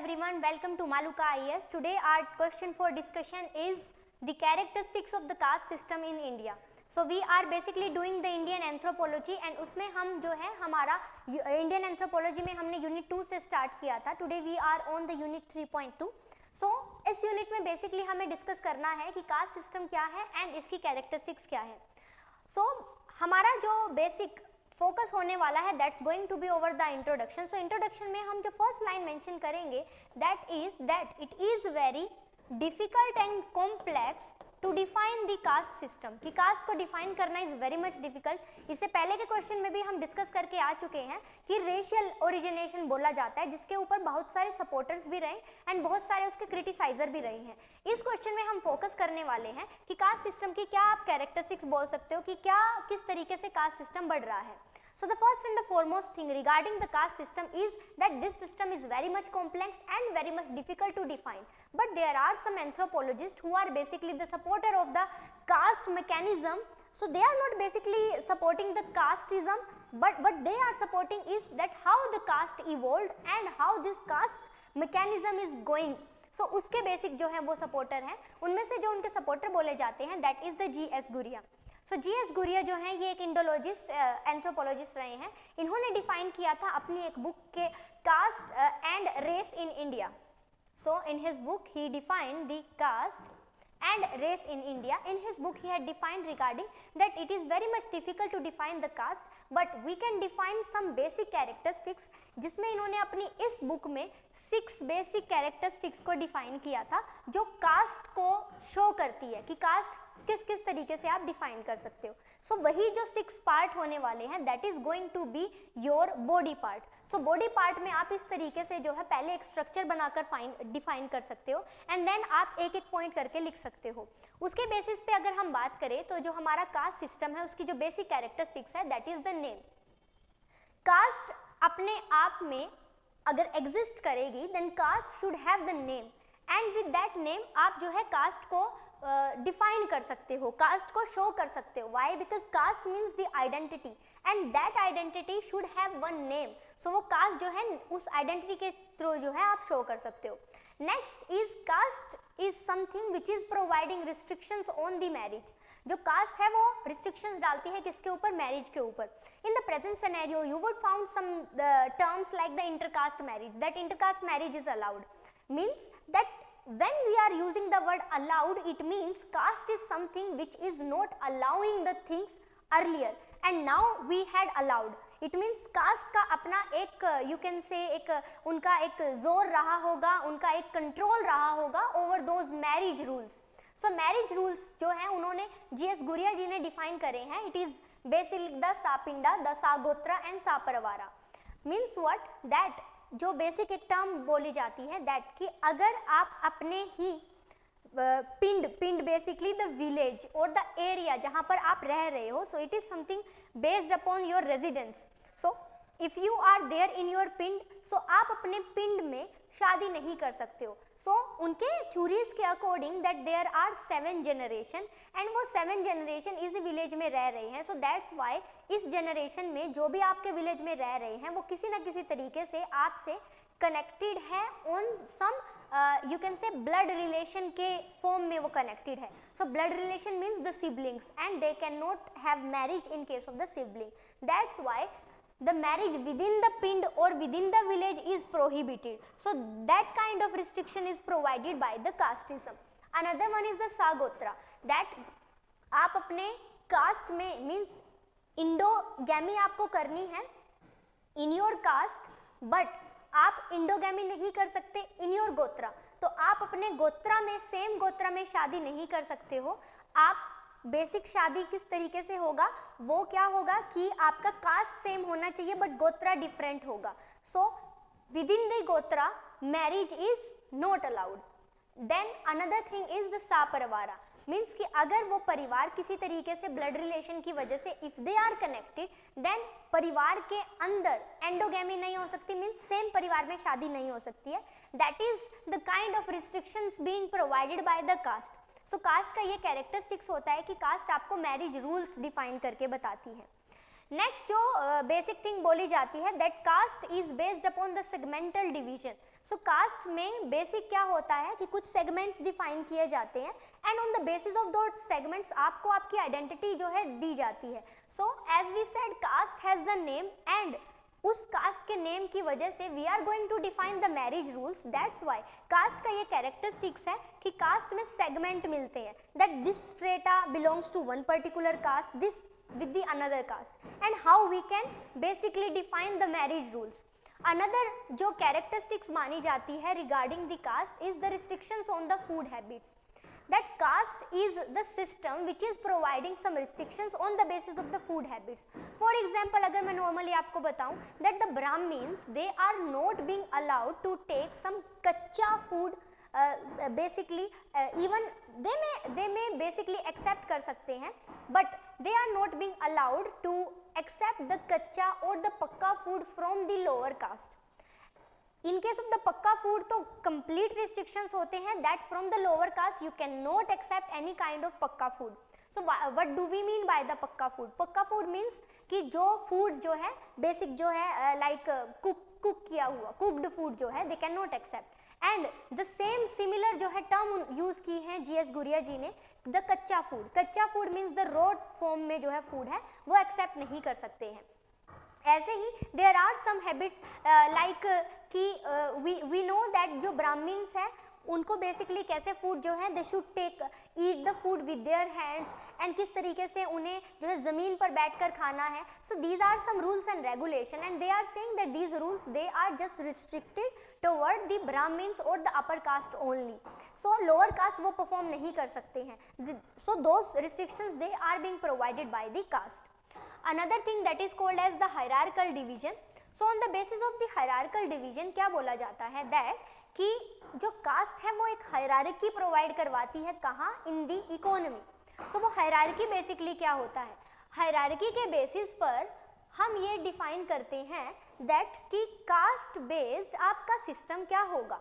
everyone, welcome to Maluka IAS. Today our question for discussion is the characteristics of the caste system in India. So we are basically doing the Indian anthropology and उसमें हम जो है हमारा Indian anthropology में हमने unit 2 से start किया था. Today we are on the unit 3.2. So इस unit में basically हमें discuss करना है कि caste system क्या है and इसकी characteristics क्या है. So हमारा जो basic फोकस होने वाला है that's going to be over the introduction. So introduction में हम जो फर्स्ट लाइन मेंशन करेंगे that is that it is very difficult and complex to define the caste system. कि कास्ट को डिफाइन करना इज वेरी मच डिफिकल्ट. इससे पहले के क्वेश्चन में भी हम डिस्कस करके आ चुके हैं कि रेशियल ओरिजिनेशन बोला जाता है, जिसके ऊपर बहुत सारे सपोर्टर्स भी रहे एंड बहुत सारे उसके क्रिटिसाइजर भी रहे हैं. इस क्वेश्चन में हम फोकस करने वाले हैं कि कास्ट सिस्टम की क्या आप कैरेक्टरिस्टिक्स बोल सकते हो कि क्या किस तरीके से कास्ट सिस्टम बढ़ रहा है. So the first and the foremost thing regarding the caste system is that this system is very much complex and very much difficult to define. But there are some anthropologists who are basically the supporter of the caste mechanism. So they are not basically supporting the casteism, but what they are supporting is that how the caste evolved and how this caste mechanism is going. So उसके basic जो है वो supporter हैं. उनमें से जो उनके supporter बोले जाते हैं दैट इज द G.S. गुरिया. सो G.S. गुरिया जो हैं ये एक इंडोलॉजिस्ट एंथ्रोपोलॉजिस्ट रहे हैं. इन्होंने डिफाइन किया था अपनी एक बुक के caste and race in India. So in his book he defined the caste and race in India. In his book he had defined regarding that it is very much difficult to define the caste, but we can define some basic characteristics. जिसमें इन्होंने अपनी इस book में 6 basic characteristics को define किया था जो cast को शो करती है कि कास्ट किस किस तरीके से आप डिफाइन कर सकते हो. सो वही जो 6 पार्ट होने वाले हैं that is going to be your body part. So body part में आप इस तरीके से जो है पहले एक स्ट्रक्चर बनाकर डिफाइन कर सकते हो एंड देन आप एक एक पॉइंट करके लिख सकते हो. उसके बेसिस पे अगर हम बात करें तो जो हमारा कास्ट सिस्टम है उसकी जो बेसिक कैरेक्टरिस्टिक्स है that is the name. Caste अपने आप में अगर एग्जिस्ट करेगी then caste should have the name and with that name आप जो है कास्ट को डिफाइन कर सकते हो, कास्ट को शो कर सकते हो. Why? Because caste means the identity and that identity should have one name. So वो कास्ट जो है उस आइडेंटिटी के थ्रू जो है आप शो कर सकते हो. Next is caste is something which is providing restrictions on the marriage. जो कास्ट है वो रिस्ट्रिक्शंस डालती है किसके ऊपर? मैरिज के ऊपर. In the present scenario you would found some terms like the intercaste marriage. That intercaste marriage is allowed. Means that when we are using the word allowed, it means caste is something which is not allowing the things earlier and now we had allowed. It means caste का अपना एक you can say एक उनका एक जोर रहा होगा, उनका एक कंट्रोल रहा होगा over those marriage rules. So marriage rules जो हैं उन्होंने G.S. गुरिया जी ने डिफाइन करे हैं. It is basically the Sapinda, the Sagotra and Saparavara. Means what? That जो बेसिक एक टर्म बोली जाती है दैट कि अगर आप अपने ही पिंड बेसिकली द विलेज और द एरिया जहाँ पर आप रह रहे हो, so it is something based upon your residence. So if you are there in your pind, so आप अपने पिंड में शादी नहीं कर सकते हो. सो उनके थ्योरीज के according that there are 7 generation and वो 7 जनरेशन इस विलेज में रह रहे हैं. सो दैट्स वाई इस जनरेशन में जो भी आपके विलेज में रह रहे हैं वो किसी ना किसी तरीके से आपसे कनेक्टेड है on some you can say blood relation के फॉर्म में वो कनेक्टेड है. So blood relation means the siblings and they can not have marriage in case of the sibling. That's why the marriage within the pind or within the village is prohibited. So that kind of restriction is provided by the casteism. Another one is the Sagotra. That आप अपने caste में means इंडोगैमी आपको करनी है in your caste, but आप इंडोगैमी नहीं कर सकते in your गोत्रा. तो आप अपने गोत्रा में सेम गोत्रा में शादी नहीं कर सकते हो. आप बेसिक शादी किस तरीके से होगा? वो क्या होगा कि आपका कास्ट सेम होना चाहिए बट गोत्रा डिफरेंट होगा. So within the gotra marriage is not allowed. Then another thing is the sapravara. Means कि अगर वो परिवार किसी तरीके से ब्लड रिलेशन की वजह से if they are connected then परिवार के अंदर एंडोगैमी नहीं हो सकती. मीन्स सेम परिवार में शादी नहीं हो सकती है. That is the kind of restrictions being provided by the caste. So caste का ये कैरेक्टरिस्टिक्स होता है कि कास्ट आपको मैरिज रूल्स डिफाइन करके बताती है. नेक्स्ट जो बेसिक थिंग बोली जाती है that caste is based upon the segmental division. So caste में बेसिक क्या होता है कि कुछ सेगमेंट्स डिफाइन किए जाते हैं and on the basis of दो सेगमेंट्स आपको आपकी आइडेंटिटी जो है दी जाती है. So as we said caste has the name and उस कास्ट के नेम की वजह से we are going to define the marriage rules. That's why caste का ये कैरेक्टरिस्टिक्स है कि कास्ट में सेगमेंट मिलते हैं, that this strata belongs to one particular caste, this with the another caste, and how we can basically define the marriage rules. Another जो characteristics मानी जाती है regarding the caste is the restrictions on the food habits. That caste is the system which is providing some restrictions on the basis of the food habits. For example, अगर मैं normally आपको बताऊं that the Brahmins they are not being allowed to take some कच्चा food. Basically even they may basically accept कर सकते हैं, but they are not being allowed to accept the कच्चा or the पक्का food from the lower caste. In case of the पक्का food तो complete restrictions होते हैं that from the lower caste you cannot accept any kind of पक्का food. So what do we mean by the पक्का food? पक्का food means कि जो food जो है basic जो है like cook किया हुआ cooked food जो है they cannot accept. And the same similar जो है टर्म यूज की है GS गुरिया जी ने, द कच्चा food means the raw form में जो है फूड है वो एक्सेप्ट नहीं कर सकते हैं. ऐसे ही there are some habits like कि वी नो दैट जो ब्राह्मण्स है उनको बेसिकली कैसे फूड जो है they should take eat the food with their hands and किस तरीके से उन्हें जो है ज़मीन पर बैठकर खाना है. So these are some rules and regulation and they are saying that these rules they are just restricted toward the Brahmins और the upper caste only. So lower caste वो परफॉर्म नहीं कर सकते हैं. So those restrictions they are being provided by the caste. Another thing that is called as the hierarchal division. So on the basis of the hierarchal division क्या बोला जाता है that कि जो कास्ट है वो एक हायरार्की प्रोवाइड करवाती है कहाँ इन दी इकोनॉमी. सो वो हायरार्की बेसिकली क्या होता है, हायरार्की के बेसिस पर हम ये डिफाइन करते हैं दैट कि कास्ट बेस्ड आपका सिस्टम क्या होगा.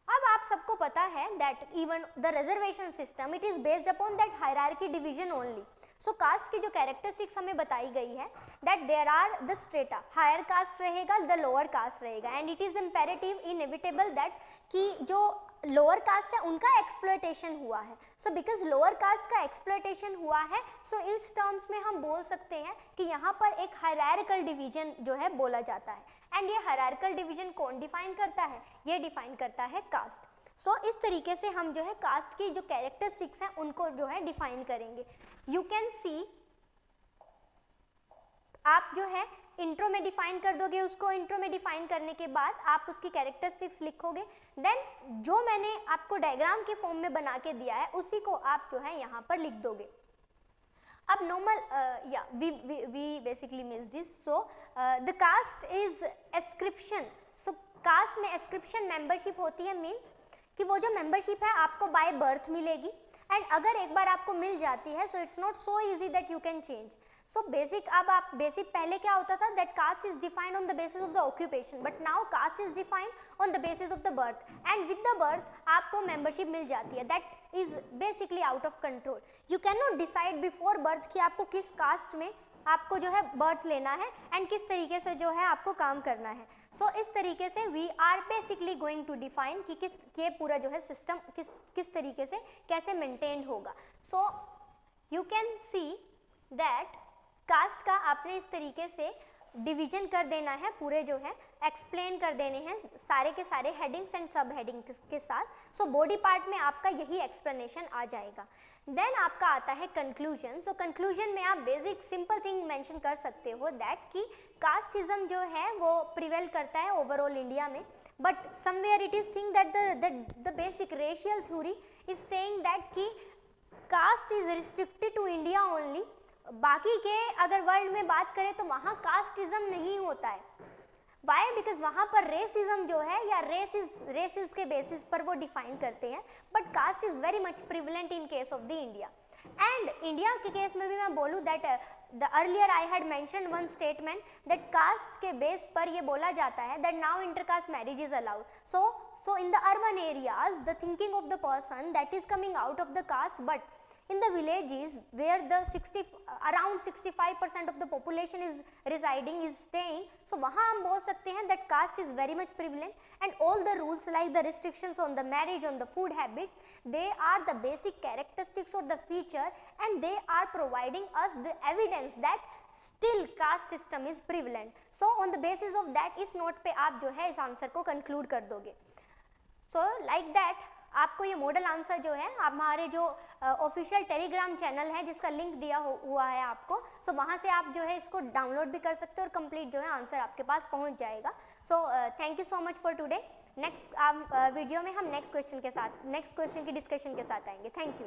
अब आप सबको पता है that even the reservation system it is based upon that hierarchy division only. So caste की जो कैरेक्टरिस्टिक्स हमें बताई गई है that there are the strata, higher caste रहेगा द लोअर कास्ट रहेगा and it is imperative inevitable that कि जो लोअर कास्ट है उनका एक्सप्लॉयटेशन हुआ है. सो बिकॉज लोअर कास्ट का एक्सप्लॉयटेशन हुआ है सो इस टर्म्स में हम बोल सकते हैं कि यहाँ पर एक हायरार्कल डिवीजन जो है बोला जाता है. एंड ये हायरार्कल डिवीजन कौन डिफाइन करता है, ये डिफाइन करता है कास्ट. सो इस तरीके से हम जो है कास्ट की जो कैरेक्टरिस्टिक्स हैं उनको जो है डिफाइन करेंगे. यू कैन सी आप जो है इंट्रो में डिफाइन कर दोगे उसको, इंट्रो में डिफाइन करने के बाद आप उसकी कैरेक्टरिस्टिक्स लिखोगे, देन जो मैंने आपको डायग्राम के फॉर्म में बना के दिया है उसी को आप जो है यहाँ पर लिख दोगे. अब नॉर्मल या we basically means this. So the caste is ascription. So caste में एस्क्रिप्शन मेंबरशिप होती है, मीन्स कि वो जो मेंबरशिप है आपको बाय बर्थ मिलेगी एंड अगर एक बार आपको मिल जाती है so it's not so easy that you can change. So basic अब आप बेसिक पहले क्या होता था that caste is defined on the basis of the occupation, but now caste is defined on the basis of the birth and with the birth आपको membership मिल जाती है. That is basically out of control. You can not decide before birth कि आपको किस cast में आपको जो है बर्थ लेना है एंड किस तरीके से जो है आपको काम करना है. सो इस तरीके से we are basically going to define कि किस ये पूरा जो है सिस्टम किस तरीके से कैसे मेंटेन होगा. So you can see that caste का आपने इस तरीके से डिवीजन कर देना है, पूरे जो है एक्सप्लेन कर देने हैं सारे के सारे हेडिंग्स एंड सब हेडिंग के साथ. सो बॉडी पार्ट में आपका यही एक्सप्लेनेशन आ जाएगा. देन आपका आता है कंक्लूजन. सो कंक्लूजन में आप बेसिक सिंपल थिंग मेंशन कर सकते हो दैट कि कास्टिज्म जो है वो प्रिवेल करता है ओवरऑल इंडिया में, but somewhere it is think that the basic racial theory is saying that कि caste is restricted to India only. बाकी के अगर वर्ल्ड में बात करें तो वहाँ कास्टिज्म नहीं होता है. वाई? बिकॉज वहाँ पर रेसिज्म जो है या रेसिस के बेसिस पर वो डिफाइन करते हैं, but caste is very much prevalent in case of the India. And India के केस में भी मैं बोलूँ that the earlier I had mentioned one statement that caste के बेस पर ये बोला जाता है that now intercaste marriage is allowed. So in the urban areas the thinking of the person that is coming out of the caste, but in the villages where the around 65% of the population is residing, is staying, so वहाँ हम बोल सकते हैं that caste is very much prevalent, and all the rules like the restrictions on the marriage, on the food habits, they are the basic characteristics or the feature, and they are providing us the evidence that still caste system is prevalent. So on the basis of that, इस note पे आप जो है इस answer को conclude कर दोगे. So like that आपको ये मॉडल आंसर जो है हमारे जो ऑफिशियल टेलीग्राम चैनल है जिसका लिंक दिया हुआ है आपको, सो वहाँ से आप जो है इसको डाउनलोड भी कर सकते हो और कंप्लीट जो है आंसर आपके पास पहुँच जाएगा. So thank you so much for today. Next video में हम नेक्स्ट क्वेश्चन की डिस्कशन के साथ आएंगे. Thank you.